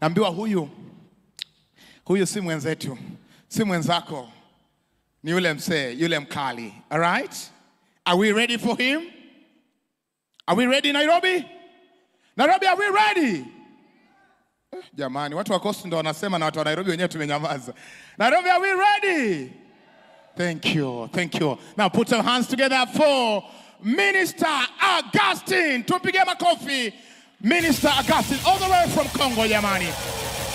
Naambiwa huyu si mwenzetu, si mwenzako. Ni yule msee, yule mkali. All right? Are we ready for him? Are we ready, Nairobi? Nairobi, are we ready? Jamani, watu wa Coast ndo wanasema na watu wa Nairobi wenyewe tumenyamaza. Nairobi, are we ready? Thank you. Thank you. Now put your hands together for Minister Augustine. Tupige makofi. Minister Augustine, all the way from Congo, jamani.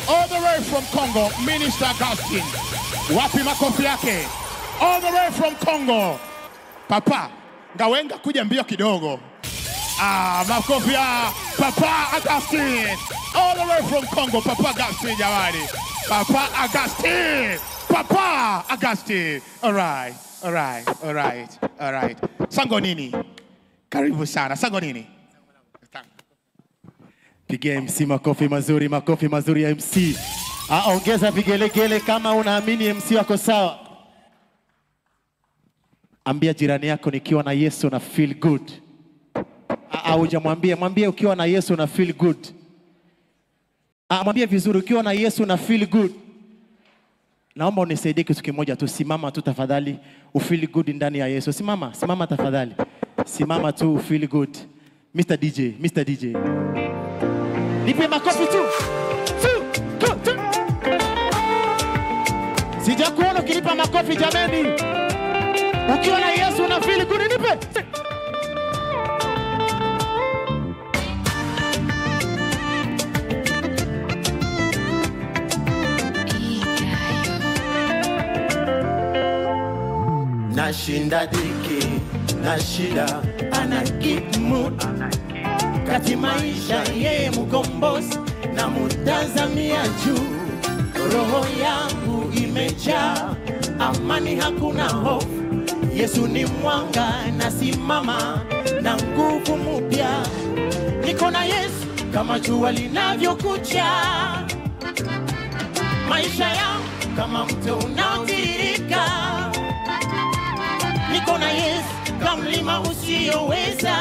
All the way from Congo, Minister Augustine. Wapi makofi yake? All the way from Congo. Papa, ngawenga kuja mbio kidogo. Makofi ya Papa Augustine. All the way from Congo, Papa Augustine, jamani. Papa Augustine. Papa Augustine. All right, all right, all right, all right. Sangonini. Karibu sana. Sangonini. Pigia MC makofi mazuri ya MC. Ongeza vigelegele kama unaamini MC wako sawa. Ambia jirani yako nikiwa na Yesu na feel good. Mwambie ukiwa na Yesu na feel good. Mwambie vizuri ukiwa na Yesu na feel good. Naomba unisaidie kitu kimoja tu, simama tu tafadhali, ufeel good ndani ya Yesu. Simama tafadhali. Simama tu, feel good. Mr. DJ. Nipe makofi tu. Sijakuona ukinipa makofi jameni. Ukiwa na Yesu na feel good, nipe. Nashinda dhiki, na shida, ana keep mood. Kati maisha yeye mkombozi, na mutazamia juu. Roho yangu imejaa amani, hakuna hofu. Yesu ni mwanga, nasimama na nguvu mpya. Niko na Yesu kama jua linavyokuja. Maisha yangu kama mto unaotiririka. Niko na Yesu kama mlima usiyoweza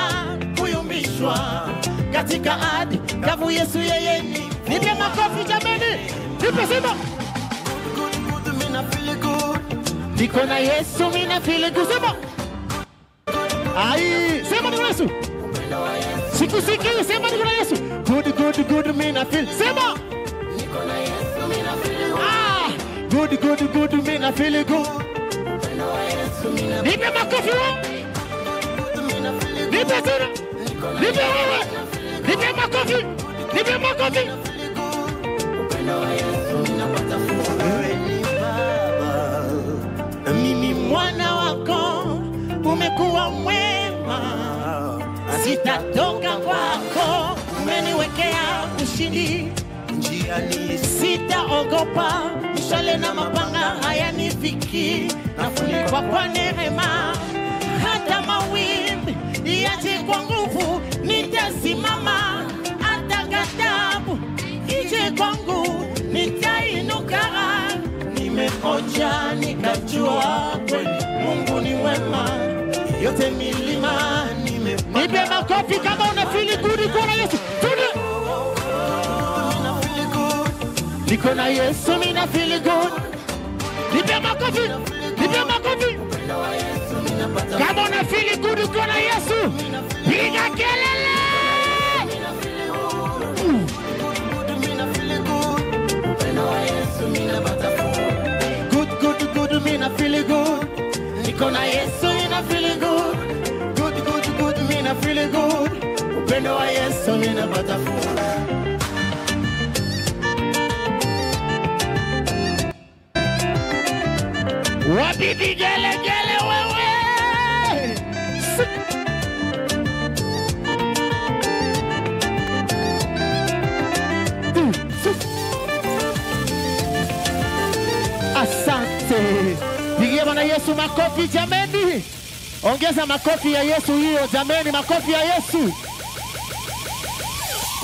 kuyumbishwa. Katika ardhi kavu Yesu yeye ni. Nipe makofi jameni. Nipe sema. Good, mina feel good. Niko na Yesu mina feel good. Sema. Sema niko na Yesu. Siki sema niko na Yesu. Good mina feel. Sema. Niko na Yesu mina feel good. Good mina feel good. Nipe makofi wa. Nipe tena. Nipe wewe. Nipe makofi. Nipe makofi. Wewe ni Baba, mimi mwana wako, umekuwa mwema. Sitatoka kwako, umeniwekea ushindi njiani. Sitaogopa mshale na mapanga hayanifiki. Nafunikwa kwa neema, hata mawimbi yaje kwa nguvu nitasimama. Hata ghadhabu ije kwangu nitainuka. Nimeoja nikajua kweli Mungu ni wema. Yote milima nipe makofi kama una feel good kwa Yesu. Niko na Yesu mina feel good. Nipe makofi. Kama una feel good kwa Yesu, piga kelele. Good, mina feel good. Niko na Yesu mina feel good. Good, mina feel good. Upendo wa Yesu mina pata furaha. Wapi vigelegele wewe? Asante. Pigia Bwana Yesu makofi jameni. Ongeza makofi ya Yesu hiyo jameni, makofi ya Yesu.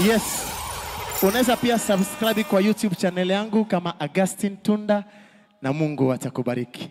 Yes. Unaweza pia subscribe kwa YouTube channel yangu kama Augustine Tunda, na Mungu atakubariki.